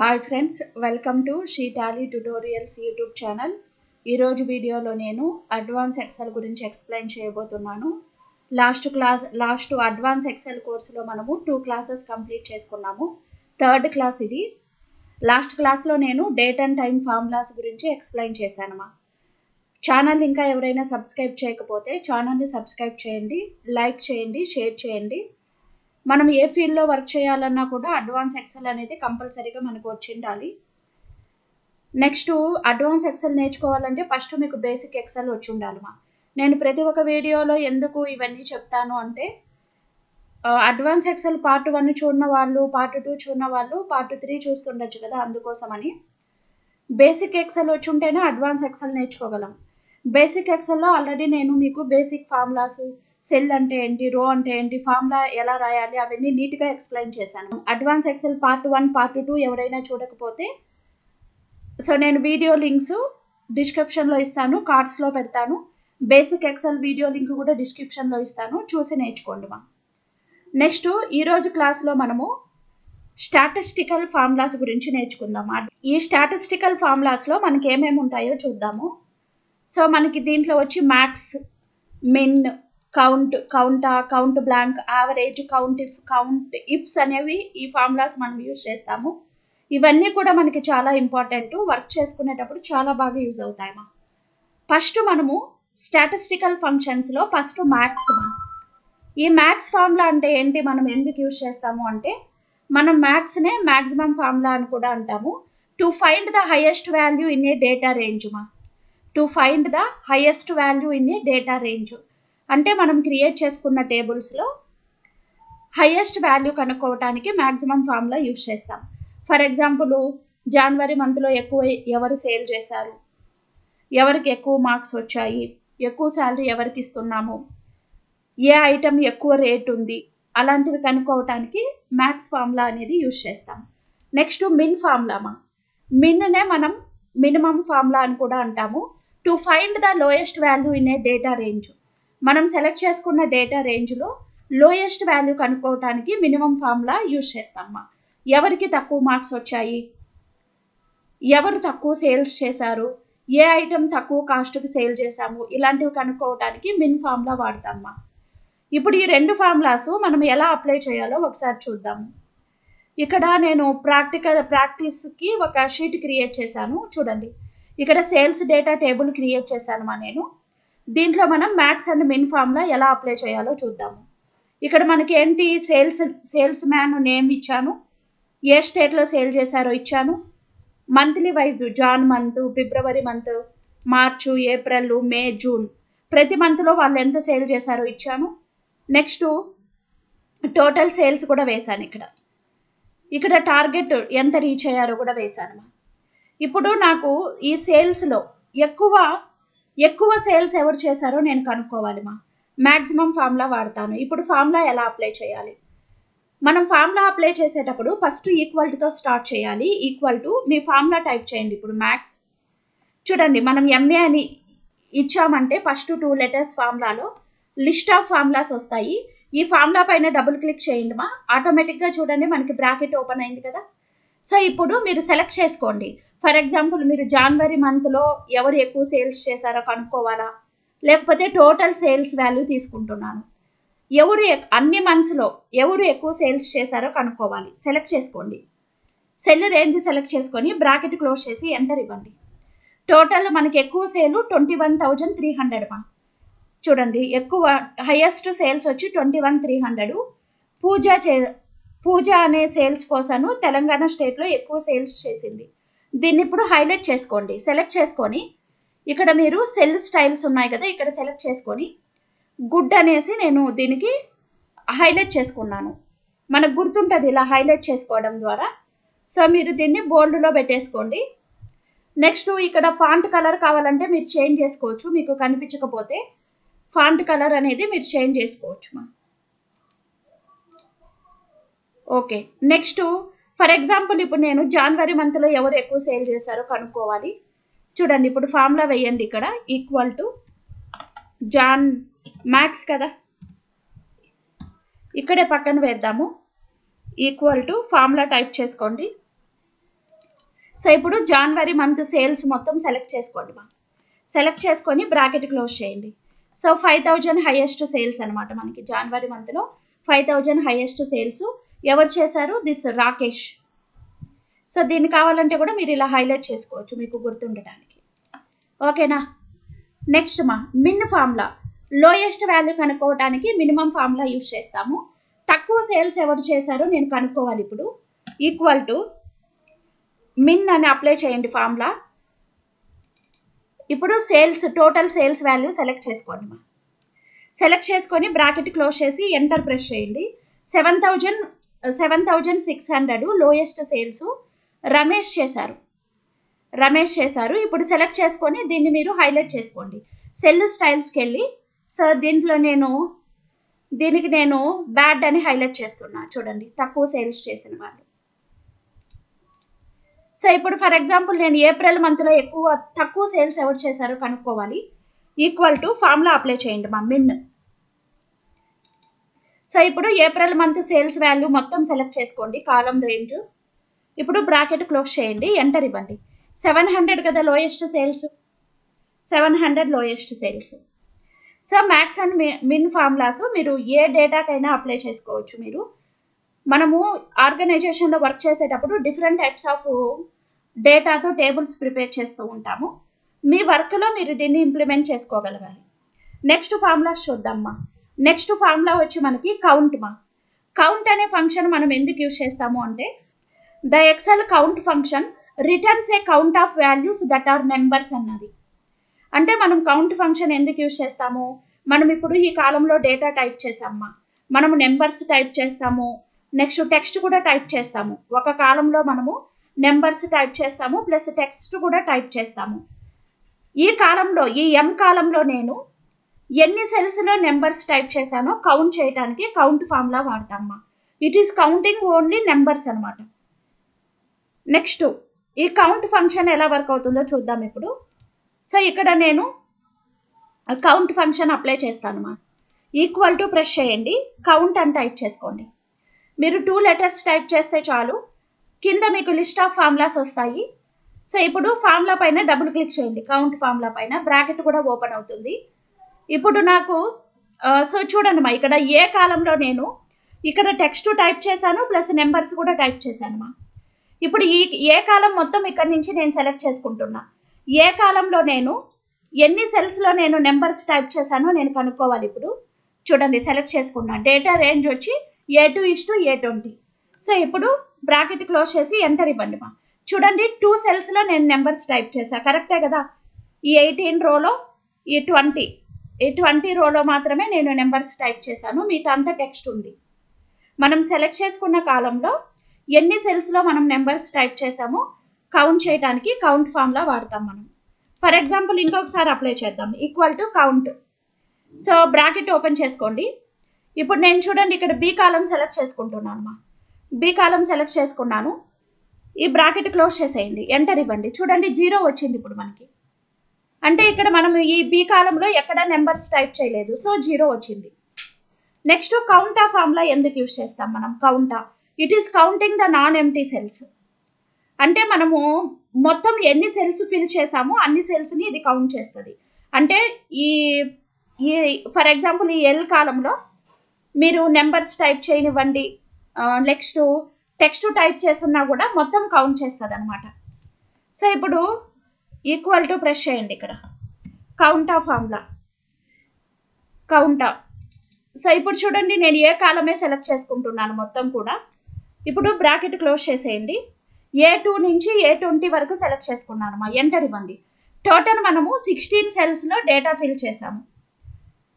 Hi friends, welcome to she Tally tutorials YouTube channel. ఈరోజు వీడియోలో నేను అడ్వాన్స్ ఎక్సెల్ గురించి ఎక్స్ప్లెయిన్ చేయబోతున్నాను. లాస్ట్ అడ్వాన్స్ ఎక్సెల్ కోర్సులో మనము 2 క్లాసెస్ కంప్లీట్ చేసుకున్నాము. థర్డ్ క్లాస్ ఇది. లాస్ట్ క్లాస్లో నేను డేట్ అండ్ టైం ఫార్ములాస్ గురించి ఎక్స్ప్లెయిన్ చేశాను. ఛానల్ ఇంకా ఎవరైనా సబ్స్క్రైబ్ చేయకపోతే ఛానల్ని సబ్స్క్రైబ్ చేయండి, లైక్ చేయండి, షేర్ చేయండి. మనం ఏ ఫీల్డ్లో వర్క్ చేయాలన్నా కూడా అడ్వాన్స్ ఎక్సెల్ అనేది కంపల్సరీగా మనకు వచ్చి ఉండాలి. నెక్స్ట్ అడ్వాన్స్ ఎక్సెల్ నేర్చుకోవాలంటే ఫస్ట్ మీకు బేసిక్ ఎక్సెల్ వచ్చి ఉండాలి. నేను ప్రతి ఒక్క వీడియోలో ఎందుకు ఇవన్నీ చెప్తాను అంటే అడ్వాన్స్ ఎక్సెల్ పార్ట్ 1 చూడని వాళ్ళు, పార్ట్ 2 చూడని వాళ్ళు పార్ట్ 3 చూస్తుండొచ్చు కదా, అందుకోసమని. బేసిక్ ఎక్సెల్ వచ్చి ఉంటేనే అడ్వాన్స్ ఎక్సెల్ నేర్చుకోగలం. బేసిక్ ఎక్సెల్లో ఆల్రెడీ నేను మీకు బేసిక్ ఫార్ములాస్, సెల్ అంటే ఏంటి, రో అంటే ఏంటి, ఫార్ములా ఎలా రాయాలి అవన్నీ నీట్గా ఎక్స్ప్లెయిన్ చేశాను. అడ్వాన్స్ ఎక్సెల్ పార్ట్ 1, పార్ట్ 2 ఎవరైనా చూడకపోతే నేను వీడియో లింక్స్ డిస్క్రిప్షన్లో ఇస్తాను, కార్డ్స్లో పెడతాను. బేసిక్ ఎక్సెల్ వీడియో లింక్ కూడా డిస్క్రిప్షన్లో ఇస్తాను, చూసి నేర్చుకోండి. నెక్స్ట్ ఈరోజు క్లాస్లో మనము స్టాటిస్టికల్ ఫార్ములాస్ గురించి నేర్చుకుందాం. ఈ స్టాటిస్టికల్ ఫార్ములాస్లో మనకి ఏమేమి ఉంటాయో చూద్దాము. మనకి దీంట్లో వచ్చి max, min, count blank, average, count ifs అనేవి ఈ ఫార్ములాస్ మనం యూజ్ చేస్తాము. ఇవన్నీ కూడా మనకి చాలా ఇంపార్టెంట్, వర్క్ చేసుకునేటప్పుడు చాలా బాగా యూజ్ అవుతాయి. ఫస్ట్ మనము స్టాటిస్టికల్ ఫంక్షన్స్లో ఫస్ట్ మ్యాక్స్. ఈ మ్యాక్స్ ఫార్ములా అంటే ఏంటి, మనం ఎందుకు యూజ్ చేస్తాము అంటే మనం మ్యాక్స్నే మ్యాక్సిమం ఫార్ములా అని కూడా అంటాము. To find the highest value in a data range. To find the highest value in a data range అంటే మనం క్రియేట్ చేసుకున్న టేబుల్స్లో హైయెస్ట్ వాల్యూ కనుక్కోవడానికి మ్యాక్సిమం ఫార్ములా యూజ్ చేస్తాం. ఫర్ ఎగ్జాంపుల్, జనవరి మంత్లో ఎక్కువ ఎవరు సేల్ చేశారు, ఎవరికి ఎక్కువ మార్క్స్ వచ్చాయి, ఎక్కువ శాలరీ ఎవరికి ఇస్తున్నాము, ఏ ఐటమ్ ఎక్కువ రేట్ ఉంది, అలాంటివి కనుక్కోవటానికి మ్యాక్స్ ఫార్ములా అనేది యూజ్ చేస్తాం. Next min formula. మిన్నే మనం మినిమం ఫార్ములా అని కూడా అంటాము. To find the lowest value in a data range. మనం సెలెక్ట్ చేసుకున్న డేటా రేంజ్లో లోయెస్ట్ వాల్యూ కనుక్కోవటానికి మినిమం ఫార్ములా యూజ్ చేస్తాం. ఎవరికి తక్కువ మార్క్స్ వచ్చాయి, ఎవరు తక్కువ సేల్స్ చేశారు, ఏ ఐటమ్ తక్కువ కాస్ట్కి సేల్ చేశాము, ఇలాంటివి కనుక్కోవటానికి మిన్ ఫార్ములా వాడతామా. ఇప్పుడు ఈ రెండు ఫార్ములాస్ మనం ఎలా అప్లై చేయాలో ఒకసారి చూద్దాము. ఇక్కడ నేను ప్రాక్టీస్కి ఒక షీట్ క్రియేట్ చేశాను, చూడండి. ఇక్కడ సేల్స్ డేటా టేబుల్ క్రియేట్ చేశాను నేను. దీంట్లో మనం మ్యాక్స్ అండ్ మిన్ ఫార్ములా ఎలా అప్లై చేయాలో చూద్దాము. ఇక్కడ మనకి ఏంటి, సేల్స్ మ్యాన్ నేమ్ ఇచ్చాను, ఏ స్టేట్లో సేల్ చేశారో ఇచ్చాను, మంత్లీ వైజ్ జాన్ మంత్, ఫిబ్రవరి మంత్, మార్చు, ఏప్రిల్, మే, జూన్ ప్రతి మంత్లో వాళ్ళు ఎంత సేల్ చేశారో ఇచ్చాను. నెక్స్ట్ టోటల్ సేల్స్ కూడా వేశాను. ఇక్కడ టార్గెట్ ఎంత రీచ్ అయ్యారో కూడా వేశాను. ఇప్పుడు నాకు ఈ సేల్స్లో ఎక్కువ సేల్స్ ఎవరు చేశారో నేను కనుక్కోవాలి. మ్యాక్సిమం ఫార్ములా వాడతాను. ఇప్పుడు ఫార్ములా ఎలా అప్లై చేయాలి, మనం ఫార్ములా అప్లై చేసేటప్పుడు ఫస్ట్ ఈక్వల్టీతో స్టార్ట్ చేయాలి. ఈక్వల్ టు మీ ఫార్ములా టైప్ చేయండి. ఇప్పుడు మ్యాక్స్, చూడండి మనం ఎంఏ అని ఇచ్చామంటే ఫస్ట్ 2 లెటర్స్ ఫార్ములాలో లిస్ట్ ఆఫ్ ఫార్ములాస్ వస్తాయి. ఈ ఫార్ములా పైన డబుల్ క్లిక్ చేయండి. ఆటోమేటిక్గా చూడండి మనకి బ్రాకెట్ ఓపెన్ అయింది కదా. ఇప్పుడు మీరు సెలెక్ట్ చేసుకోండి. ఫర్ ఎగ్జాంపుల్, మీరు జనవరి మంత్లో ఎవరు ఎక్కువ సేల్స్ చేశారో కనుక్కోవాలా, లేకపోతే టోటల్ సేల్స్ వాల్యూ తీసుకుంటున్నాను, అన్ని మంత్స్లో ఎవరు ఎక్కువ సేల్స్ చేశారో కనుక్కోవాలి. సెలెక్ట్ చేసుకోండి, సెల్ రేంజ్ సెలెక్ట్ చేసుకొని బ్రాకెట్ క్లోజ్ చేసి ఎంటర్ ఇవ్వండి. టోటల్ మనకి ఎక్కువ సేల్ 21,300. చూడండి, ఎక్కువ హైయెస్ట్ సేల్స్ వచ్చి 21,300. పూజ అనే సేల్స్ పర్సన్ తెలంగాణ స్టేట్లో ఎక్కువ సేల్స్ చేసింది. దీన్ని ఇప్పుడు హైలైట్ చేసుకోండి. సెలెక్ట్ చేసుకొని ఇక్కడ మీరు సెల్ స్టైల్స్ ఉన్నాయి కదా, ఇక్కడ సెలెక్ట్ చేసుకొని గుడ్ అనేసి నేను దీనికి హైలైట్ చేసుకున్నాను. మనకు గుర్తుంటుంది ఇలా హైలైట్ చేసుకోవడం ద్వారా. మీరు దీన్ని బోల్డ్లో పెట్టేసుకోండి. నెక్స్ట్ ఇక్కడ ఫాంట్ కలర్ కావాలంటే మీరు చేంజ్ చేసుకోవచ్చు, మీకు కనిపించకపోతే ఫాంట్ కలర్ అనేది మీరు చేంజ్ చేసుకోవచ్చు. ఓకే. నెక్స్ట్ ఫర్ ఎగ్జాంపుల్, ఇప్పుడు నేను జనవరి మంత్లో ఎవరు ఎక్కువ సేల్ చేశారో కనుక్కోవాలి. చూడండి, ఇప్పుడు ఫార్ములా వేయండి. ఇక్కడ ఈక్వల్ టు జాన్ మ్యాక్స్ కదా, ఇక్కడే పక్కన వేద్దాము. ఈక్వల్ టు ఫార్ములా టైప్ చేసుకోండి. సో ఇప్పుడు జనవరి మంత్ సేల్స్ మొత్తం సెలెక్ట్ చేసుకోండి మా. సెలెక్ట్ చేసుకొని బ్రాకెట్ క్లోజ్ చేయండి. సో 5000 హైయెస్ట్ సేల్స్ అనమాట మనకి జనవరి మంత్లో 5000 హైయెస్ట్ సేల్స్ ఎవరు చేశారు? దిస్ రాకేష్. సో దీన్ని కావాలంటే కూడా మీరు ఇలా హైలైట్ చేసుకోవచ్చు మీకు గుర్తుండటానికి. ఓకేనా? నెక్స్ట్ మా మిన్ ఫార్ములా. లోయెస్ట్ వాల్యూ కనుక్కోవడానికి మినిమం ఫార్ములా యూజ్ చేస్తాము. తక్కువ సేల్స్ ఎవరు చేశారో నేను కనుక్కోవాలి. ఇప్పుడు ఈక్వల్ టు మిన్ అని అప్లై చేయండి ఫార్ములా. ఇప్పుడు sales total sales value select చేసుకోండి మా. సెలెక్ట్ చేసుకొని బ్రాకెట్ క్లోజ్ చేసి ఎంటర్ ప్రెస్ చేయండి. 7600 లోయెస్ట్ సేల్స్ రమేష్ చేశారు. ఇప్పుడు సెలెక్ట్ చేసుకొని దీన్ని మీరు హైలైట్ చేసుకోండి. సెల్ స్టైల్స్కి వెళ్ళి సో దీనికి నేను బ్యాడ్ అని హైలైట్ చేస్తున్నా. చూడండి తక్కువ సేల్స్ చేసిన వాళ్ళు. సో ఇప్పుడు ఫర్ ఎగ్జాంపుల్ నేను ఏప్రిల్ మంత్లో తక్కువ సేల్స్ ఎవరు చేశారో కనుక్కోవాలి. ఈక్వల్ టు ఫార్ములా అప్లై చేయండి మా మిన్. సో ఇప్పుడు ఏప్రిల్ మంత్ సేల్స్ వాల్యూ మొత్తం సెలెక్ట్ చేసుకోండి కాలం రేంజ్. ఇప్పుడు బ్రాకెట్ క్లోజ్ చేయండి, ఎంటర్ ఇవ్వండి. 700 కదా lowest sales, 700 lowest sales. So max and min formulas మీరు ఏ డేటాకైనా అప్లై చేసుకోవచ్చు. మనము ఆర్గనైజేషన్లో వర్క్ చేసేటప్పుడు డిఫరెంట్ టైప్స్ ఆఫ్ డేటాతో టేబుల్స్ ప్రిపేర్ చేస్తూ ఉంటాము. మీ వర్క్లో మీరు దీన్ని ఇంప్లిమెంట్ చేసుకోగలగాలి. నెక్స్ట్ ఫార్ములాస్ చూద్దామా. నెక్స్ట్ ఫార్ములా వచ్చి మనకి కౌంట్ మా. కౌంట్ అనే ఫంక్షన్ మనం ఎందుకు యూజ్ చేస్తాము అంటే the Excel count function returns a count of values that are numbers అన్నది. అంటే మనం కౌంట్ ఫంక్షన్ ఎందుకు యూజ్ చేస్తాము? మనం ఇప్పుడు ఈ కాలంలో డేటా టైప్ చేసామా, మనము నెంబర్స్ టైప్ చేస్తాము, నెక్స్ట్ టెక్స్ట్ కూడా టైప్ చేస్తాము. ఒక కాలంలో మనము నెంబర్స్ టైప్ చేస్తాము ప్లస్ టెక్స్ట్ కూడా టైప్ చేస్తాము. ఈ కాలంలో ఈ ఎం కాలంలో నేను ఎన్ని సెల్స్లో నెంబర్స్ టైప్ చేశానో కౌంట్ చేయడానికి కౌంట్ ఫార్ములా వాడతామా. It is counting only numbers అనమాట. నెక్స్ట్ ఈ కౌంట్ ఫంక్షన్ ఎలా వర్క్ అవుతుందో చూద్దాం ఇప్పుడు. సో ఇక్కడ నేను కౌంట్ ఫంక్షన్ అప్లై చేస్తాను మా. ఈక్వల్ టు ప్రెస్ చేయండి, కౌంట్ అని టైప్ చేసుకోండి. మీరు 2 లెటర్స్ టైప్ చేస్తే చాలు, కింద మీకు లిస్ట్ ఆఫ్ ఫార్ములాస్ వస్తాయి. సో ఇప్పుడు ఫార్ములా పైన డబుల్ క్లిక్ చేయండి. కౌంట్ ఫార్ములా పైన బ్రాకెట్ కూడా ఓపెన్ అవుతుంది. ఇప్పుడు నాకు సో చూడండి మా, ఇక్కడ ఏ కాలంలో నేను ఇక్కడ టెక్స్ట్ టైప్ చేశాను ప్లస్ నెంబర్స్ కూడా టైప్ చేశాను మా. ఇప్పుడు ఈ ఏ కాలం మొత్తం ఇక్కడ నుంచి నేను సెలెక్ట్ చేసుకుంటున్నా. ఏ కాలంలో నేను ఎన్ని సెల్స్లో నేను నెంబర్స్ టైప్ చేశానో నేను కనుక్కోవాలి. ఇప్పుడు చూడండి సెలెక్ట్ చేసుకున్నా. డేటా రేంజ్ వచ్చి A2:A20. సో ఇప్పుడు బ్రాకెట్ క్లోజ్ చేసి ఎంటర్ ఇవ్వండి మా. చూడండి 2 సెల్స్లో నేను నెంబర్స్ టైప్ చేశాను, కరెక్టే కదా. ఈ 18 రోలో ఈ 20 రోలో మాత్రమే నేను నెంబర్స్ టైప్ చేశాను, మిగతా అంతా టెక్స్ట్ ఉంది. మనం సెలెక్ట్ చేసుకున్న కాలంలో ఎన్ని సెల్స్లో మనం నెంబర్స్ టైప్ చేసామో కౌంట్ చేయడానికి కౌంట్ ఫార్ములా వాడతాం మనం. ఫర్ ఎగ్జాంపుల్ ఇంకొకసారి అప్లై చేద్దాం. Equal to count. So bracket open చేసుకోండి. ఇప్పుడు నేను చూడండి ఇక్కడ బి కాలం సెలెక్ట్ చేసుకుంటున్నాను మా. బి కాలం సెలెక్ట్ చేసుకున్నాను. ఈ బ్రాకెట్ క్లోజ్ చేసేయండి, ఎంటర్ ఇవ్వండి. చూడండి 0 వచ్చింది ఇప్పుడు మనకి. అంటే ఇక్కడ మనం ఈ బి కాలంలో ఎక్కడ నెంబర్స్ టైప్ చేయలేదు, సో 0 వచ్చింది. నెక్స్ట్ కౌంటా ఫార్ములా ఎందుకు యూజ్ చేస్తాం మనం? Counta it is counting the non empty cells. అంటే మనము మొత్తం ఎన్ని సెల్స్ ఫిల్ చేసామో అన్ని సెల్స్ని ఇది కౌంట్ చేస్తుంది. అంటే ఈ ఫర్ ఎగ్జాంపుల్ ఈ ఎల్ కాలంలో మీరు నెంబర్స్ టైప్ చేయనివ్వండి, నెక్స్ట్ టెక్స్ట్ టైప్ చేస్తున్నా కూడా మొత్తం కౌంట్ చేస్తుంది అనమాట. సో ఇప్పుడు ఈక్వల్ టు ప్రెస్ చేయండి ఇక్కడ కౌంటా ఫార్ములా, కౌంటా. సో ఇప్పుడు చూడండి నేను ఏ కాలమే సెలెక్ట్ చేసుకుంటున్నాను మొత్తం కూడా. ఇప్పుడు బ్రాకెట్ క్లోజ్ చేసేయండి. A2 నుంచి A20 వరకు సెలెక్ట్ చేసుకున్నాను మా. ఎంటర్ ఇవ్వండి. టోటల్ మనము 16 సెల్స్లో డేటా ఫిల్ చేసాము.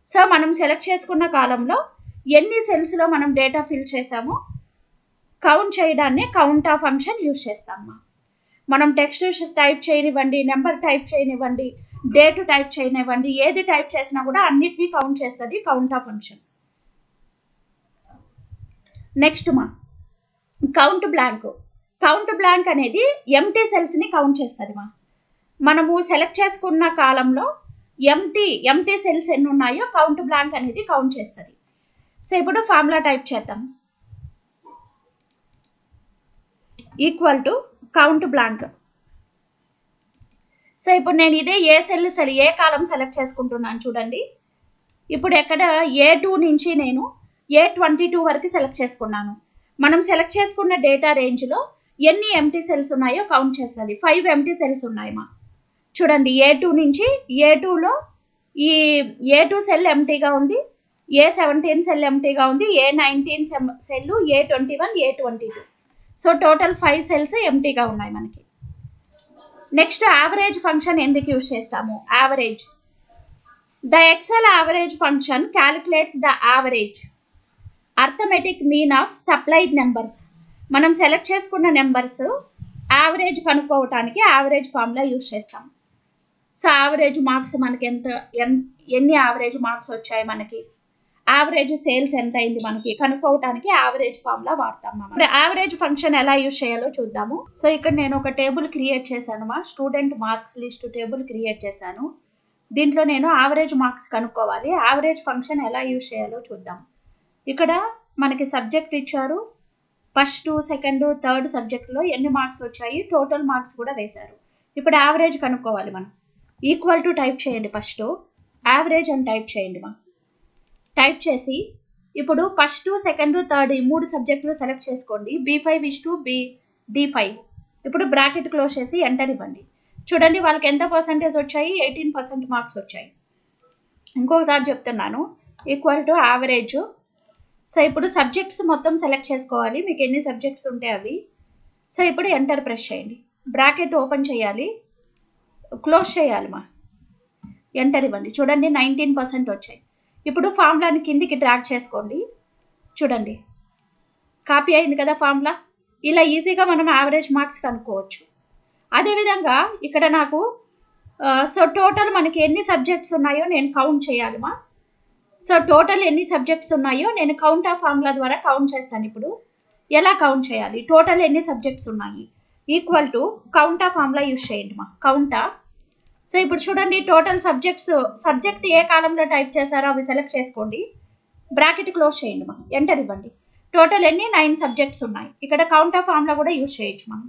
సో మనం సెలెక్ట్ చేసుకున్న కాలంలో ఎన్ని సెల్స్లో మనం డేటా ఫిల్ చేసామో కౌంట్ చేయడాన్ని కౌంటా ఫంక్షన్ యూజ్ చేస్తామా. మనం టెక్స్ట్ టైప్ చేయనివ్వండి, నెంబర్ టైప్ చేయనివ్వండి, డేట్ టైప్ చేయనివ్వండి, ఏది టైప్ చేసినా కూడా అన్నిటినీ కౌంట్ చేస్తుంది కౌంటా ఫంక్షన్. నెక్స్ట్ మా కౌంట్ బ్లాంక్. కౌంట్ బ్లాంక్ అనేది ఎంటీ సెల్స్ని కౌంట్ చేస్తుంది మా. మనము సెలెక్ట్ చేసుకున్న కాలంలో ఎంటీ సెల్స్ ఎన్ని ఉన్నాయో కౌంట్ బ్లాంక్ అనేది కౌంట్ చేస్తుంది. సో ఇప్పుడు ఫార్ములా టైప్ చేద్దాం. Equal to count blank. So ఇప్పుడు నేను ఇదే ఏ కాలం సెలెక్ట్ చేసుకుంటున్నాను చూడండి. ఇప్పుడు ఎక్కడ A2 నుంచి నేను A22 వరకు సెలెక్ట్ చేసుకున్నాను. మనం సెలెక్ట్ చేసుకున్న డేటా రేంజ్లో ఎన్ని ఎంటీ సెల్స్ ఉన్నాయో కౌంట్ చేస్తుంది. 5 ఎంటీ సెల్స్ ఉన్నాయి మా. చూడండి A2 నుంచి A2లో ఈ A2 సెల్ ఎంటీగా ఉంది, A17 సెల్ ఎంటీగా ఉంది, A19 cell, A21, A22. So total 5 cells ఎంటీగా ఉన్నాయి మనకి. నెక్స్ట్ యావరేజ్ ఫంక్షన్ ఎందుకు యూజ్ చేస్తాము? Average. The Excel average function calculates the average arithmetic mean of supplied numbers. మనం సెలెక్ట్ చేసుకున్న నెంబర్స్ యావరేజ్ కనుక్కోవటానికి యావరేజ్ ఫార్ములా యూజ్ చేస్తాం. సో యావరేజ్ మార్క్స్ మనకి ఎన్ని యావరేజ్ మార్క్స్ వచ్చాయి, మనకి యావరేజ్ సేల్స్ ఎంత అయింది మనకి కనుక్కోవటానికి యావరేజ్ ఫార్ములా వాడతాం. మనం యావరేజ్ ఫంక్షన్ ఎలా యూజ్ చేయాలో చూద్దాము. సో ఇక్కడ నేను ఒక టేబుల్ క్రియేట్ చేశాను మా. Student marks list table create చేశాను. దీంట్లో నేను యావరేజ్ మార్క్స్ కనుక్కోవాలి. యావరేజ్ ఫంక్షన్ ఎలా యూజ్ చేయాలో చూద్దాం. ఇక్కడ మనకి సబ్జెక్ట్ ఇచ్చారు. ఫస్ట్, సెకండ్, థర్డ్ సబ్జెక్ట్లో ఎన్ని మార్క్స్ వచ్చాయి, టోటల్ మార్క్స్ కూడా వేశారు. ఇప్పుడు యావరేజ్ కనుక్కోవాలి మనం. ఈక్వల్ టు టైప్ చేయండి, ఫస్ట్ యావరేజ్ అని టైప్ చేయండి మా. టైప్ చేసి ఇప్పుడు ఫస్ట్, సెకండ్, థర్డ్ ఈ 3 సబ్జెక్టులు సెలెక్ట్ చేసుకోండి. B5:D5. ఇప్పుడు బ్రాకెట్ క్లోజ్ చేసి ఎంటర్ ఇవ్వండి. చూడండి వాళ్ళకి ఎంత పర్సెంటేజ్ వచ్చాయి, 18% మార్క్స్ వచ్చాయి. ఇంకొకసారి చెప్తున్నాను, ఈక్వల్ టు యావరేజ్. సో ఇప్పుడు సబ్జెక్ట్స్ మొత్తం సెలెక్ట్ చేసుకోవాలి, మీకు ఎన్ని సబ్జెక్ట్స్ ఉంటే అవి. సో ఇప్పుడు ఎంటర్ ప్రెస్ చేయండి. బ్రాకెట్ ఓపెన్ చేయాలి, క్లోజ్ చేయాలి మా. ఎంటర్ ఇవ్వండి. చూడండి 19% వచ్చాయి. ఇప్పుడు ఫార్ములాని కిందికి డ్రాగ్ చేసుకోండి. చూడండి కాపీ అయింది కదా ఫార్ములా. ఇలా ఈజీగా మనం యావరేజ్ మార్క్స్ కనుక్కోవచ్చు. అదేవిధంగా ఇక్కడ నాకు సో టోటల్ మనకి ఎన్ని సబ్జెక్ట్స్ ఉన్నాయో నేను కౌంట్ చేయాలి మా. సో టోటల్ ఎన్ని సబ్జెక్ట్స్ ఉన్నాయో నేను కౌంట్ ఆఫ్ ఫార్ములా ద్వారా కౌంట్ చేస్తాను. ఇప్పుడు ఎలా కౌంట్ చేయాలి, టోటల్ ఎన్ని సబ్జెక్ట్స్ ఉన్నాయి equal to count of formula use చేయండి మా. కౌంటా. సో ఇప్పుడు చూడండి టోటల్ సబ్జెక్ట్ ఏ కాలంలో టైప్ చేశారో అవి సెలెక్ట్ చేసుకోండి. బ్రాకెట్ క్లోజ్ చేయండి మా. ఎంటర్ ఇవ్వండి. టోటల్ ఎన్ని 9 సబ్జెక్ట్స్ ఉన్నాయి. ఇక్కడ కౌంట్ ఆఫ్ ఫార్ములా కూడా యూజ్ చేయొచ్చు మనం.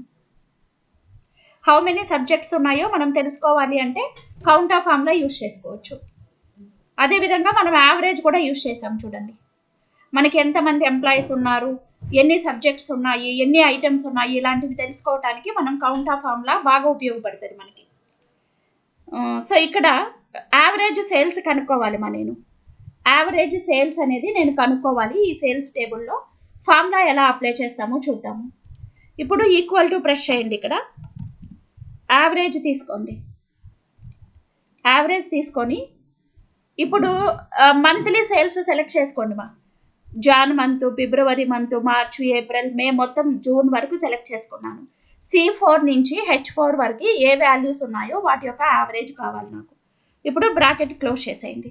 హౌ మెనీ సబ్జెక్ట్స్ ఉన్నాయో మనం తెలుసుకోవాలి అంటే కౌంట్ ఆఫ్ ఫార్ములా యూజ్ చేసుకోవచ్చు. అదేవిధంగా మనం యావరేజ్ కూడా యూజ్ చేసాం. చూడండి మనకి ఎంతమంది ఎంప్లాయీస్ ఉన్నారు, ఎన్ని సబ్జెక్ట్స్ ఉన్నాయి, ఎన్ని ఐటమ్స్ ఉన్నాయి, ఇలాంటివి తెలుసుకోవడానికి మనం కౌంట్ ఆఫ్ ఫార్ములా బాగా ఉపయోగపడుతుంది మనకి. సో ఇక్కడ యావరేజ్ సేల్స్ కనుక్కోవాలి మా. నేను యావరేజ్ సేల్స్ అనేది నేను కనుక్కోవాలి. ఈ సేల్స్ టేబుల్లో ఫార్ములా ఎలా అప్లై చేస్తామో చూద్దాము. ఇప్పుడు ఈక్వల్ టు ప్రెస్ చేయండి. ఇక్కడ యావరేజ్ తీసుకోండి. యావరేజ్ తీసుకొని ఇప్పుడు మంత్లీ సేల్స్ సెలెక్ట్ చేసుకోండి మా. జాన్ మంత్, ఫిబ్రవరి మంత్, మార్చ్, ఏప్రిల్, మే, మొత్తం జూన్ వరకు సెలెక్ట్ చేసుకున్నాను. C4 నుంచి H4 వరకు ఏ వాల్యూస్ ఉన్నాయో వాటి యొక్క యావరేజ్ కావాలి నాకు. ఇప్పుడు బ్రాకెట్ క్లోజ్ చేసేయండి.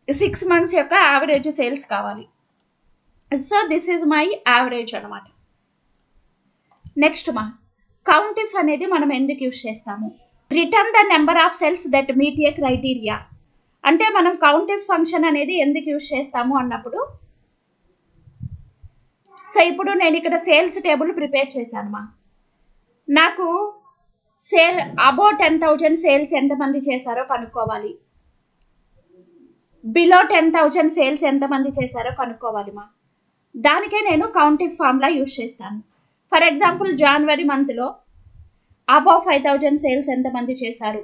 6 months యొక్క యావరేజ్ సేల్స్ కావాలి. So this is my average అనమాట. నెక్స్ట్ మా కౌంట్ ఇఫ్ అనేది మనం ఎందుకు యూజ్ చేస్తాము? Return the number of cells that meet a criteria. అంటే మనం కౌంట్ ఇఫ్ ఫంక్షన్ అనేది ఎందుకు యూజ్ చేస్తాము అన్నప్పుడు, సో ఇప్పుడు నేను ఇక్కడ సేల్స్ టేబుల్ ప్రిపేర్ చేశాను మా. నాకు అబౌవ్ 10,000 సేల్స్ ఎంతమంది చేశారో కనుక్కోవాలి, బిలో 10,000 సేల్స్ ఎంతమంది చేశారో కనుక్కోవాలి మా. దానికే నేను కౌంట్ ఇఫ్ ఫార్ములా యూజ్ చేస్తాను. ఫర్ ఎగ్జాంపుల్ జనవరి మంత్లో అబౌవ్ 5,000 సేల్స్ ఎంతమంది చేశారు,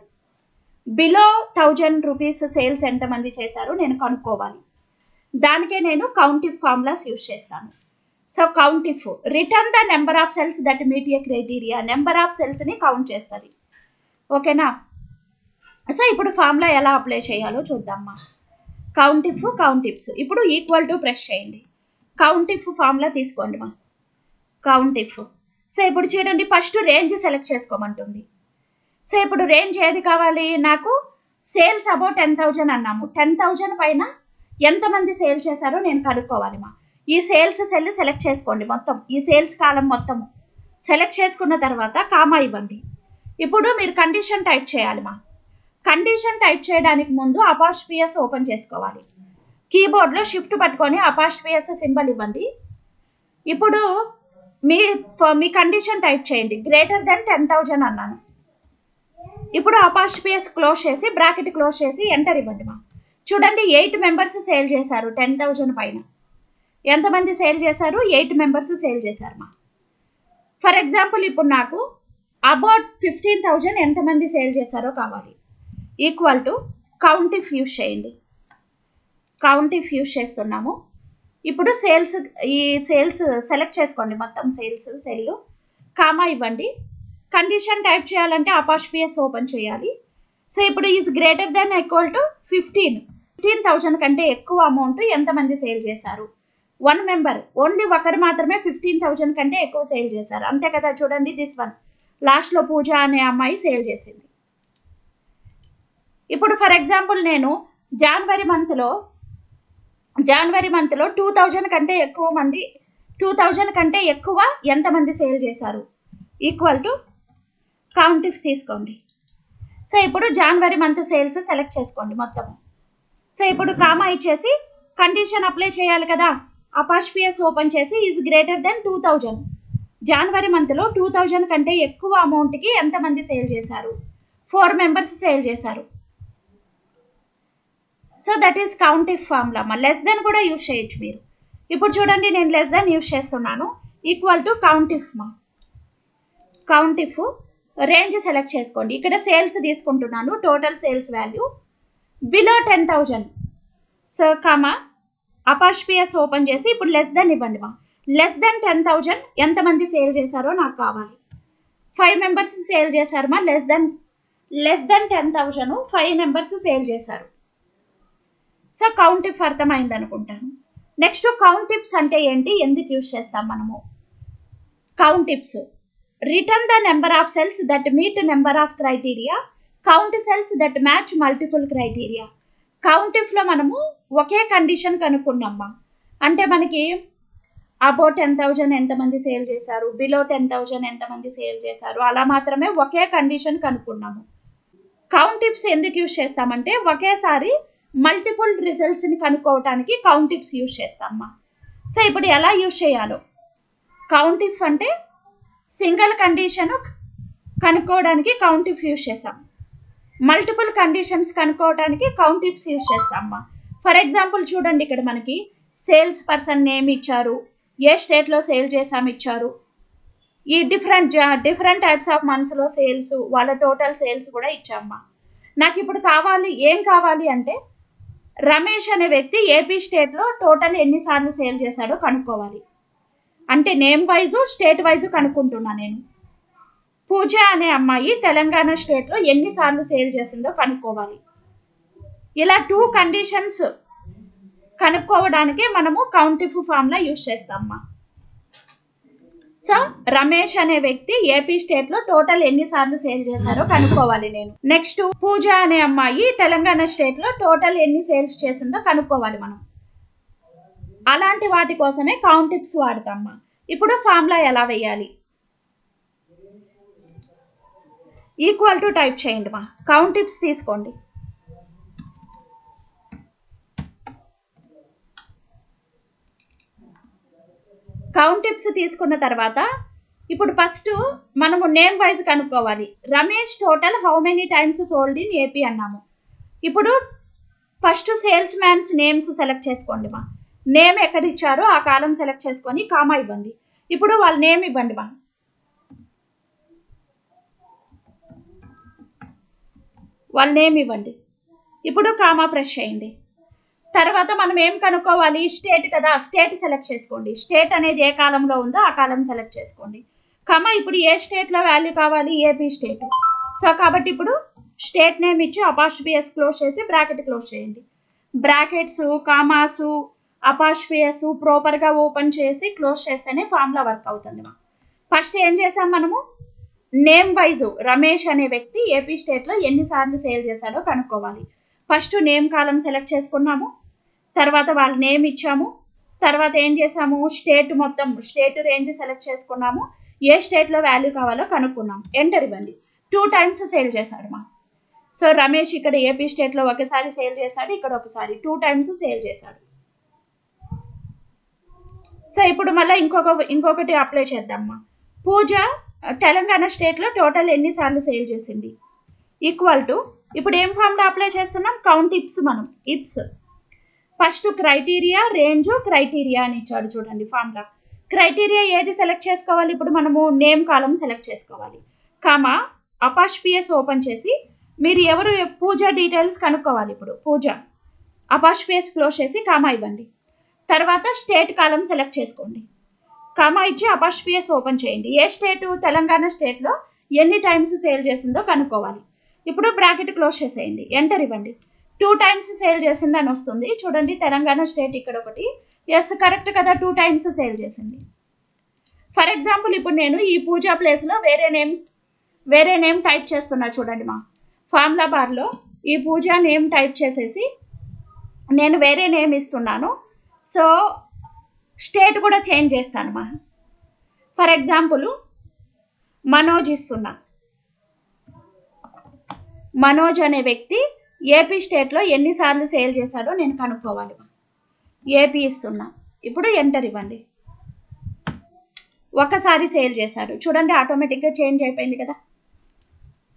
బిలో 1,000 రూపీస్ సేల్స్ ఎంతమంది చేశారు నేను కనుక్కోవాలి. దానికే నేను కౌంట్ ఇఫ్ ఫార్ములాస్ యూజ్ చేస్తాను. So count if return the number of cells that meet a criteria, number of సెల్స్ని కౌంట్ చేస్తుంది. ఓకేనా. సో ఇప్పుడు ఫార్ములా ఎలా అప్లై చేయాలో చూద్దామా. కౌంట్ ఇఫ్స్ ఇప్పుడు ఈక్వల్ టు ప్రెస్ చేయండి. కౌంట్ ఇఫ్ ఫార్ములా తీసుకోండి మా. Count if. సో ఇప్పుడు చూడండి ఫస్ట్ రేంజ్ సెలెక్ట్ చేసుకోమంటుంది. సో ఇప్పుడు రేంజ్ ఏది కావాలి నాకు? సేల్స్ అబౌవ్ 10,000 అన్నాము. 10,000 పైన ఎంతమంది సేల్ చేశారో నేను కనుక్కోవాలి మా. ఈ సేల్స్ సెల్ సెలెక్ట్ చేసుకోండి మొత్తం, ఈ సేల్స్ కాలం మొత్తము సెలెక్ట్ చేసుకున్న తర్వాత కామా ఇవ్వండి. ఇప్పుడు మీరు కండిషన్ టైప్ చేయాలి మా. కండిషన్ టైప్ చేయడానికి ముందు అపాస్ట్రఫీ ఓపెన్ చేసుకోవాలి. కీబోర్డ్లో షిఫ్ట్ పట్టుకొని అపాస్ట్రఫీ సింబల్ ఇవ్వండి. ఇప్పుడు మీ కండిషన్ టైప్ చేయండి. గ్రేటర్ దెన్ 10,000 అన్నాను. ఇప్పుడు అపాస్ట్రోఫియస్ క్లోజ్ చేసి బ్రాకెట్ క్లోజ్ చేసి ఎంటర్ ఇవ్వండి మా. చూడండి 8 మెంబర్స్ సేల్ చేశారు 10,000 పైన. ఎంతమంది సేల్ చేశారు? 8 మెంబర్స్ సేల్ చేశారు మా. ఫర్ ఎగ్జాంపుల్ ఇప్పుడు నాకు అబౌట్ 15,000 ఎంతమంది సేల్ చేశారో కావాలి. Equal to count if use చేయండి. కౌంట్ ఇఫ్ యూజ్ చేస్తున్నాము. ఇప్పుడు ఈ సేల్స్ సెలెక్ట్ చేసుకోండి, మొత్తం సేల్స్ సెల్ కామా ఇవ్వండి. కండిషన్ టైప్ చేయాలంటే అపాస్ట్రోఫియస్ ఓపెన్ చేయాలి. సో ఇప్పుడు is greater then equal to 15,000 కంటే ఎక్కువ అమౌంట్ ఎంతమంది సేల్ చేశారు? 1 మెంబర్, ఓన్లీ ఒకరు మాత్రమే 15,000 కంటే ఎక్కువ సేల్ చేశారు, అంతే కదా. చూడండి దిస్ వన్ లాస్ట్లో పూజ అనే అమ్మాయి సేల్ చేసింది. ఇప్పుడు ఫర్ ఎగ్జాంపుల్ నేను జనవరి మంత్లో 2,000 కంటే ఎక్కువ ఎంతమంది సేల్ చేశారు? ఈక్వల్ టు కౌంట్ ఇఫ్ తీసుకోండి. సో ఇప్పుడు జనవరి మంత్ సేల్స్ సెలెక్ట్ చేసుకోండి మొత్తం. సో ఇప్పుడు కామా ఇచ్చేసి కండిషన్ అప్లై చేయాలి కదా. అపాస్ట్రోఫియస్ ఓపెన్ చేసి ఈజ్ గ్రేటర్ దెన్ 2,000. జనవరి మంత్లో 2,000 కంటే ఎక్కువ అమౌంట్కి ఎంతమంది సేల్ చేశారు? 4 మెంబర్స్ సేల్ చేశారు. So that is count if formula అమ్మ. లెస్ దెన్ కూడా యూజ్ చేయొచ్చు మీరు. ఇప్పుడు చూడండి నేను లెస్ దెన్ యూజ్ చేస్తున్నాను. ఈక్వల్ టు కౌంట్ ఇఫ్ మా. కౌంట్ ఇఫ్ రేంజ్ సెలెక్ట్ చేసుకోండి. ఇక్కడ సేల్స్ తీసుకుంటున్నాను, total sales value below 10,000. So comma apostrophes open చేసి ఇప్పుడు లెస్ దెన్ ఇవ్వండి మా. లెస్ దెన్ 10,000 ఎంతమంది సేల్ చేశారో నాకు కావాలి. 5 మెంబర్స్ సేల్ చేశారు మా. లెస్ దెన్ 10,000 5 మెంబర్స్ సేల్ చేశారు. సో కౌంట్ ఇఫ్ అర్థమైంది అనుకుంటాను. నెక్స్ట్ కౌంట్ టిప్స్ అంటే ఏంటి, ఎందుకు యూజ్ చేస్తాం మనము? Count ifs return the number of cells that meet number of criteria, count cells that match multiple criteria. Count ఇఫ్లో మనము ఒకే కండిషన్ కనుక్కున్నామ్మా. అంటే మనకి అబౌట్ 10,000 ఎంతమంది సేల్ చేశారు, బిలో 10,000 ఎంతమంది సేల్ చేశారు, అలా మాత్రమే ఒకే కండిషన్ కనుక్కున్నాము. కౌంట్ టిప్స్ ఎందుకు యూజ్ చేస్తామంటే ఒకేసారి మల్టిపుల్ రిజల్ట్స్ని కనుక్కోవటానికి కౌంట్ టిప్స్ యూజ్ చేస్తామమ్మా. సో ఇప్పుడు ఎలా యూజ్ చేయాలో, కౌంట్ ఇఫ్ అంటే సింగిల్ కండిషన్ కనుక్కోవడానికి కౌంట్ ఇఫ్ యూజ్ చేస్తాం. మల్టిపుల్ కండిషన్స్ కనుక్కోవడానికి కౌంట్ టిప్స్ యూజ్ చేస్తామమ్మా. ఫర్ ఎగ్జాంపుల్ చూడండి ఇక్కడ మనకి సేల్స్ పర్సన్ నేమ్ ఇచ్చారు, ఏ స్టేట్లో సేల్ చేసాము ఇచ్చారు, ఈ డిఫరెంట్ టైప్స్ ఆఫ్ మంత్స్లో సేల్స్, వాళ్ళ టోటల్ సేల్స్ కూడా ఇచ్చామ్మా. నాకు ఇప్పుడు ఏం కావాలి అంటే రమేష్ అనే వ్యక్తి ఏపీ స్టేట్లో టోటల్ ఎన్నిసార్లు సేల్ చేశాడో కనుక్కోవాలి. అంటే నేమ్ వైజు స్టేట్ వైజు కనుక్కుంటున్నా నేను. పూజ అనే అమ్మాయి తెలంగాణ స్టేట్లో ఎన్నిసార్లు సేల్ చేసిందో కనుక్కోవాలి. ఇలా 2 కండిషన్స్ కనుక్కోవడానికి మనము కౌంట్ ఇఫ్ ఫార్ములా యూజ్ చేస్తామమ్మా. సో రమేష్ అనే వ్యక్తి ఏపీ స్టేట్లో టోటల్ ఎన్నిసార్లు సేల్ చేశారో కనుక్కోవాలి నేను. నెక్స్ట్ పూజ అనే అమ్మాయి తెలంగాణ స్టేట్లో టోటల్ ఎన్ని సేల్స్ చేసిందో కనుక్కోవాలి మనం. అలాంటి వాటి కోసమే కౌంట్ టిప్స్ వాడతామమ్మా. ఇప్పుడు ఫార్ములా ఎలా వేయాలి? ఈక్వల్ టు టైప్ చేయండి మా. కౌంట్ టిప్స్ తీసుకోండి. కౌంట్ టిప్స్ తీసుకున్న తర్వాత ఇప్పుడు ఫస్ట్ మనము నేమ్ వైజ్ కనుక్కోవాలి. Ramesh total how many times sold in AP అన్నాము. ఇప్పుడు first sales man's names select చేసుకోండి మా. నేమ్ ఎక్కడ ఇచ్చారో ఆ కాలం సెలెక్ట్ చేసుకొని కామా ఇవ్వండి. ఇప్పుడు వాళ్ళ నేమ్ ఇవ్వండి మా. వాళ్ళ నేమ్ ఇవ్వండి. ఇప్పుడు కామా ప్రెస్ చేయండి. తర్వాత మనం ఏం కనుక్కోవాలి? స్టేట్ కదా, స్టేట్ సెలెక్ట్ చేసుకోండి. స్టేట్ అనేది ఏ కాలంలో ఉందో ఆ కాలం సెలెక్ట్ చేసుకోండి. కామా ఇప్పుడు ఏ స్టేట్లో వాల్యూ కావాలి? AP state. సో కాబట్టి ఇప్పుడు స్టేట్ నేమ్ ఇచ్చి అపాస్ట్రోఫియస్ క్లోజ్ చేసి బ్రాకెట్ క్లోజ్ చేయండి. బ్రాకెట్స్, కామాసు, అపాస్ట్రోఫియస్ ప్రాపర్గా ఓపెన్ చేసి క్లోజ్ చేస్తేనే ఫార్ములా వర్క్ అవుతుంది. ఫస్ట్ ఏం చేసాం మనము? నేమ్ వైజు రమేష్ అనే వ్యక్తి ఏపీ స్టేట్లో ఎన్నిసార్లు సేల్ చేశాడో కనుక్కోవాలి. ఫస్ట్ నేమ్ కాలం సెలెక్ట్ చేసుకున్నాము, తర్వాత వాళ్ళ నేమ్ ఇచ్చాము, తర్వాత ఏం చేసాము? స్టేట్ రేంజ్ సెలెక్ట్ చేసుకున్నాము, ఏ స్టేట్లో వాల్యూ కావాలో కనుక్కున్నాము. ఎంటర్ ఇవ్వండి. 2 టైమ్స్ సేల్ చేశాడు మా. సో రమేష్ ఇక్కడ ఏపీ స్టేట్లో ఒకసారి సేల్ చేశాడు, ఇక్కడ ఒకసారి 2 టైమ్స్ సేల్ చేశాడు. సో ఇప్పుడు మళ్ళీ ఇంకొకటి అప్లై చేద్దామమ్మా. పూజ తెలంగాణ స్టేట్లో టోటల్ ఎన్నిసార్లు సేల్ చేసింది? ఈక్వల్ టు ఇప్పుడు ఏం ఫార్ములా అప్లై చేస్తున్నాం, కౌంట్ ఇప్స్. మనం IPS first criteria range criteria అని ఇచ్చాడు చూడండి ఫార్ములా. క్రైటీరియా ఏది సెలెక్ట్ చేసుకోవాలి, ఇప్పుడు మనము నేమ్ కాలం సెలెక్ట్ చేసుకోవాలి. కామా అపాస్ట్రోఫీ ఓపెన్ చేసి మీరు ఎవరు పూజ డీటెయిల్స్ కనుక్కోవాలి. ఇప్పుడు పూజ అపాస్ట్రోఫీ క్లోజ్ చేసి కామా ఇవ్వండి. తర్వాత స్టేట్ కాలం సెలెక్ట్ చేసుకోండి. కామా ఇచ్చి అపాస్ట్రోఫీ ఓపెన్ చేయండి. ఏ స్టేటు, తెలంగాణ స్టేట్లో ఎన్ని టైమ్స్ సేల్ చేసిందో కనుక్కోవాలి. ఇప్పుడు బ్రాకెట్ క్లోజ్ చేసేయండి, ఎంటర్ ఇవ్వండి. 2 times సేల్ చేసింది అని వస్తుంది చూడండి. తెలంగాణ స్టేట్ ఇక్కడ ఒకటి, ఎస్ కరెక్ట్ కదా, 2 times సేల్ చేసింది. ఫర్ ఎగ్జాంపుల్ ఇప్పుడు నేను ఈ పూజా ప్లేస్లో వేరే నేమ్ టైప్ చేస్తున్నా చూడండి. మా ఫార్ములా బార్లో ఈ పూజా నేమ్ టైప్ చేసేసి నేను వేరే నేమ్ ఇస్తున్నాను. సో స్టేట్ కూడా చేంజ్ చేస్తాను. మా ఫర్ ఎగ్జాంపుల్ మనోజ్ ఇస్తున్నా. మనోజ్ అనే వ్యక్తి ఏపీ స్టేట్లో ఎన్నిసార్లు సేల్ చేశాడో నేను కనుక్కోవాలి. ఏపీ ఇస్తున్నా. ఇప్పుడు ఎంటర్ ఇవ్వండి. ఒకసారి సేల్ చేశాడు చూడండి, ఆటోమేటిక్గా చేంజ్ అయిపోయింది కదా.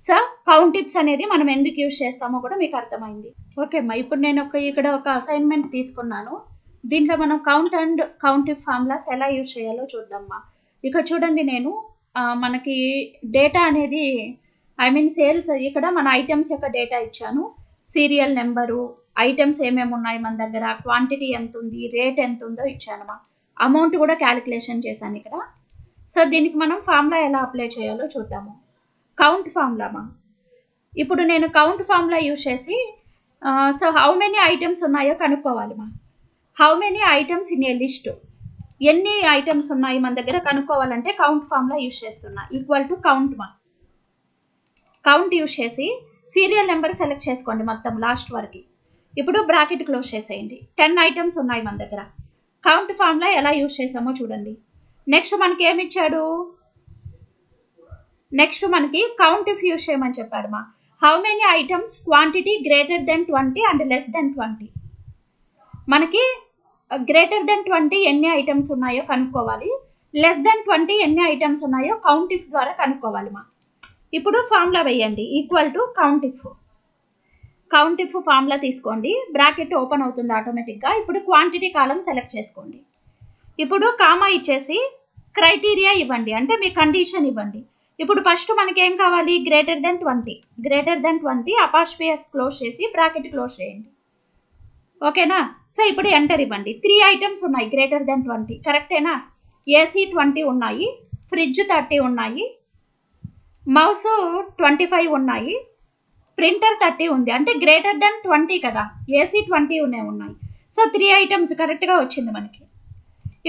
సో కౌంట్ టిప్స్ అనేది మనం ఎందుకు యూజ్ చేస్తామో కూడా మీకు అర్థమైంది. ఓకే అమ్మా, ఇప్పుడు నేను ఇక్కడ ఒక అసైన్మెంట్ తీసుకున్నాను. దీంట్లో మనం count and count tip formulas ఎలా యూజ్ చేయాలో చూద్దామా. ఇక్కడ చూడండి, నేను మనకి డేటా అనేది సేల్స్, ఇక్కడ మన ఐటమ్స్ యొక్క డేటా ఇచ్చాను. సీరియల్ నెంబరు, ఐటమ్స్ ఏమేమి ఉన్నాయి మన దగ్గర, క్వాంటిటీ ఎంత ఉంది, రేట్ ఎంత ఉందో ఇచ్చాను. అమౌంట్ కూడా క్యాలిక్యులేషన్ చేశాను ఇక్కడ. సో దీనికి మనం ఫార్ములా ఎలా అప్లై చేయాలో చూద్దాము. Count formula. ఇప్పుడు నేను కౌంట్ ఫార్ములా యూజ్ చేసి సో హౌ మెనీ ఐటమ్స్ ఉన్నాయో కనుక్కోవాలి. How many items in a list, ఎన్ని ఐటమ్స్ ఉన్నాయి మన దగ్గర కనుక్కోవాలంటే కౌంట్ ఫార్ములా యూజ్ చేస్తున్నా. Equal to count. Count use చేసి సీరియల్ నెంబర్ సెలెక్ట్ చేసుకోండి మొత్తం లాస్ట్ వరకు. ఇప్పుడు బ్రాకెట్ క్లోజ్ చేసేయండి. 10 ఐటమ్స్ ఉన్నాయి మన దగ్గర. కౌంట్ ఫార్ములా ఎలా యూజ్ చేసామో చూడండి. నెక్స్ట్ మనకి ఏమి ఇచ్చాడు, నెక్స్ట్ మనకి కౌంట్ ఇఫ్ యూజ్ చేయమని చెప్పాడు. How many items quantity greater than 20 and less than 20. మనకి గ్రేటర్ దెన్ 20 ఎన్ని ఐటమ్స్ ఉన్నాయో కనుక్కోవాలి, లెస్ దెన్ 20 ఎన్ని ఐటమ్స్ ఉన్నాయో కౌంట్ ఇఫ్ ద్వారా కనుక్కోవాలి. ఇప్పుడు ఫార్ములా వేయండి, equal to count if. Count if formula తీసుకోండి, బ్రాకెట్ ఓపెన్ అవుతుంది ఆటోమేటిక్గా. ఇప్పుడు క్వాంటిటీ కాలం సెలెక్ట్ చేసుకోండి. ఇప్పుడు కామా ఇచ్చేసి క్రైటీరియా ఇవ్వండి, అంటే మీ కండిషన్ ఇవ్వండి. ఇప్పుడు ఫస్ట్ మనకి ఏం కావాలి, గ్రేటర్ దెన్ 20 అపాస్ట్రోఫీ క్లోజ్ చేసి బ్రాకెట్ క్లోజ్ చేయండి. ఓకేనా. సో ఇప్పుడు ఎంటర్ ఇవ్వండి. 3 ఐటమ్స్ ఉన్నాయి గ్రేటర్ దెన్ 20, కరెక్టేనా. ఏసీ 20 ఉన్నాయి, ఫ్రిడ్జ్ 30 ఉన్నాయి, మౌస్ 25 ఉన్నాయి, ప్రింటర్ 30 ఉంది. అంటే గ్రేటర్ దెన్ 20 కదా, ఏసీ 20 ఉన్నాయి. సో 3 ఐటమ్స్ కరెక్ట్గా వచ్చింది మనకి.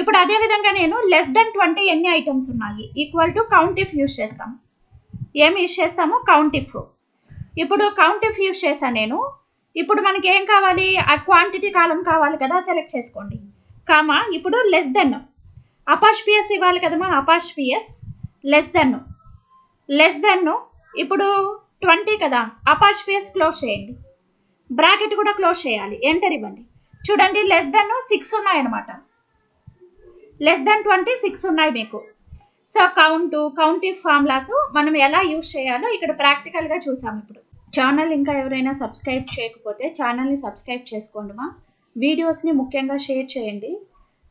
ఇప్పుడు అదేవిధంగా నేను లెస్ దెన్ 20 ఎన్ని ఐటమ్స్ ఉన్నాయి, equal to count if use చేస్తాం. ఏమి యూజ్ చేస్తాము, కౌంట్ ఇఫ్. ఇప్పుడు కౌంట్ ఇఫ్ యూజ్ చేశాను నేను. ఇప్పుడు మనకి ఏం కావాలి, ఆ క్వాంటిటీ కాలం కావాలి కదా, సెలెక్ట్ చేసుకోండి. కామా ఇప్పుడు లెస్ దెన్ అపాస్ట్రోఫీ ఇవ్వాలి కదమ్మా, అపాస్ట్రోఫీ లెస్ దెన్ ఇప్పుడు 20 కదా, అపాస్ట్రోఫీ క్లోజ్ చేయండి. బ్రాకెట్ కూడా క్లోజ్ చేయాలి, ఎంటర్ ఇవ్వండి. చూడండి లెస్ దెన్ 6 ఉన్నాయన్నమాట. లెస్ దెన్ 20 6 ఉన్నాయి మీకు. సో కౌంట్ ఇఫ్ ఫార్ములాస్ మనం ఎలా యూజ్ చేయాలో ఇక్కడ ప్రాక్టికల్గా చూసాము. ఇప్పుడు ఛానల్ ఇంకా ఎవరైనా సబ్స్క్రైబ్ చేయకపోతే ఛానల్ని సబ్స్క్రైబ్ చేసుకోండి. వీడియోస్ని ముఖ్యంగా షేర్ చేయండి,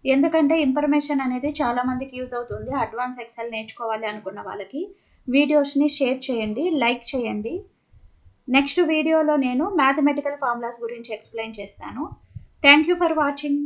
ఎందుకంటే ఇన్ఫర్మేషన్ అనేది చాలామందికి యూజ్ అవుతుంది. అడ్వాన్స్ ఎక్సెల్ నేర్చుకోవాలి అనుకున్న వాళ్ళకి వీడియోస్ని షేర్ చేయండి, లైక్ చేయండి. నెక్స్ట్ వీడియోలో నేను మ్యాథమెటికల్ ఫార్ములాస్ గురించి ఎక్స్ప్లెయిన్ చేస్తాను. Thank you for watching.